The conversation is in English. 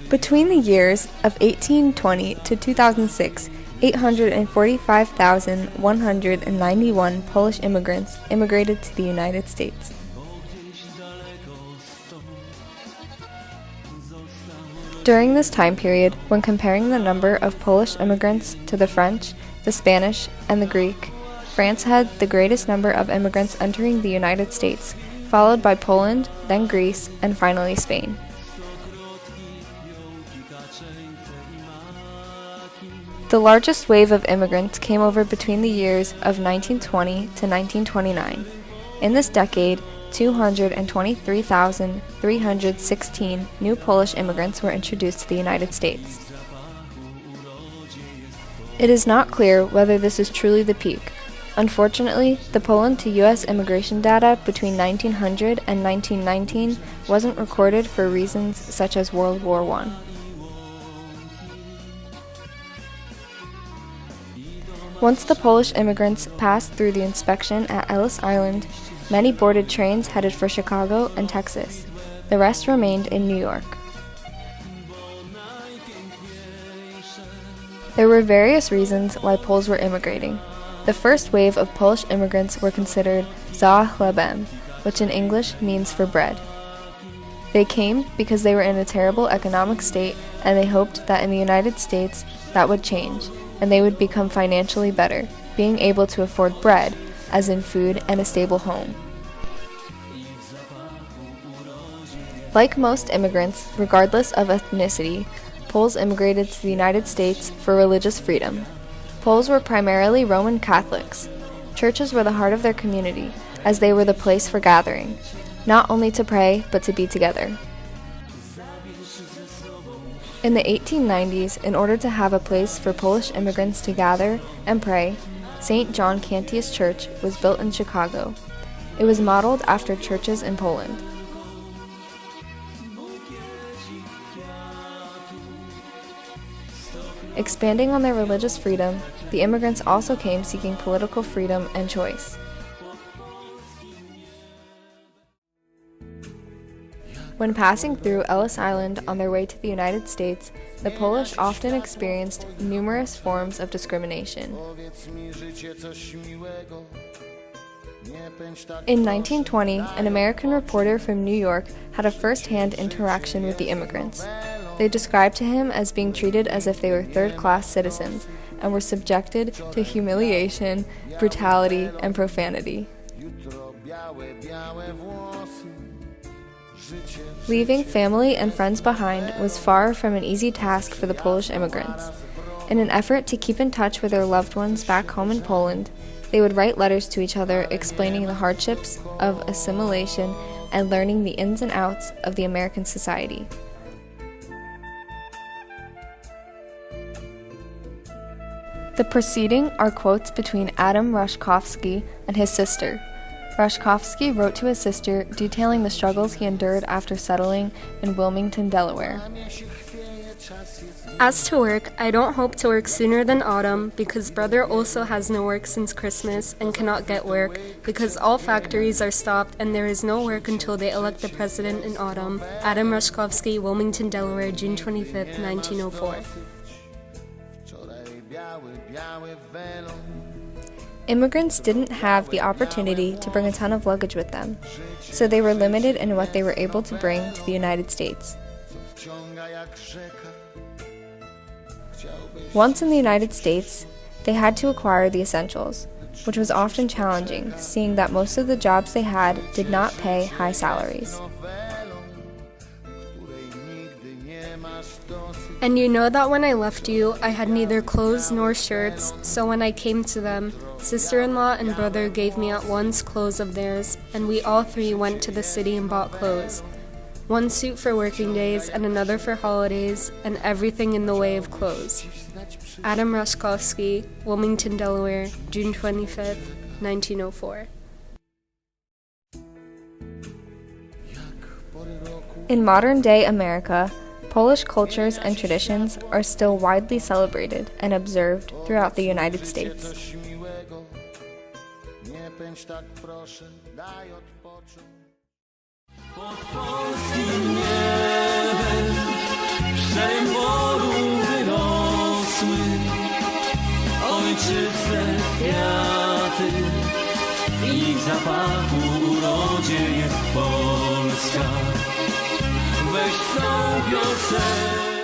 Between the years of 1820 to 2006, 845,191 Polish immigrants immigrated to the United States. During this time period, when comparing the number of Polish immigrants to the French, the Spanish, and the Greek, France had the greatest number of immigrants entering the United States, followed by Poland, then Greece, and finally Spain. The largest wave of immigrants came over between the years of 1920 to 1929. In this decade, 223,316 new Polish immigrants were introduced to the United States. It is not clear whether this is truly the peak. Unfortunately, the Poland to U.S. immigration data between 1900 and 1919 wasn't recorded for reasons such as World War I. Once the Polish immigrants passed through the inspection at Ellis Island, many boarded trains headed for Chicago and Texas. The rest remained in New York. There were various reasons why Poles were immigrating. The first wave of Polish immigrants were considered za chlebem, which in English means for bread. They came because they were in a terrible economic state, and they hoped that in the United States that would change, and they would become financially better, being able to afford bread, as in food and a stable home. Like most immigrants, regardless of ethnicity, Poles immigrated to the United States for religious freedom. Poles were primarily Roman Catholics. Churches were the heart of their community, as they were the place for gathering, not only to pray, but to be together. In the 1890s, in order to have a place for Polish immigrants to gather and pray, St. John Cantius Church was built in Chicago. It was modeled after churches in Poland. Expanding on their religious freedom, the immigrants also came seeking political freedom and choice. When passing through Ellis Island on their way to the United States, the Polish often experienced numerous forms of discrimination. In 1920, an American reporter from New York had a first-hand interaction with the immigrants. They described to him as being treated as if they were third-class citizens and were subjected to humiliation, brutality, and profanity. Leaving family and friends behind was far from an easy task for the Polish immigrants. In an effort to keep in touch with their loved ones back home in Poland, they would write letters to each other explaining the hardships of assimilation and learning the ins and outs of the American society. The preceding are quotes between Adam Ruszkowski and his sister. Ruszkowski wrote to his sister detailing the struggles he endured after settling in Wilmington, Delaware. As to work, I don't hope to work sooner than autumn because brother also has no work since Christmas and cannot get work because all factories are stopped and there is no work until they elect the president in autumn. Adam Ruszkowski, Wilmington, Delaware, June 25, 1904. Immigrants didn't have the opportunity to bring a ton of luggage with them, so they were limited in what they were able to bring to the United States. Once in the United States, they had to acquire the essentials, which was often challenging, seeing that most of the jobs they had did not pay high salaries. And you know that when I left you, I had neither clothes nor shirts, so when I came to them, sister-in-law and brother gave me at once clothes of theirs, and we all three went to the city and bought clothes. One suit for working days and another for holidays, and everything in the way of clothes. Adam Ruszkowski, Wilmington, Delaware, June 25, 1904. In modern-day America, Polish cultures and traditions are still widely celebrated and observed throughout the United States. Pod polskim niebem ojczyznę kwiaty, w ich zapachu urodzie jest Polska. Weź tą piosenkę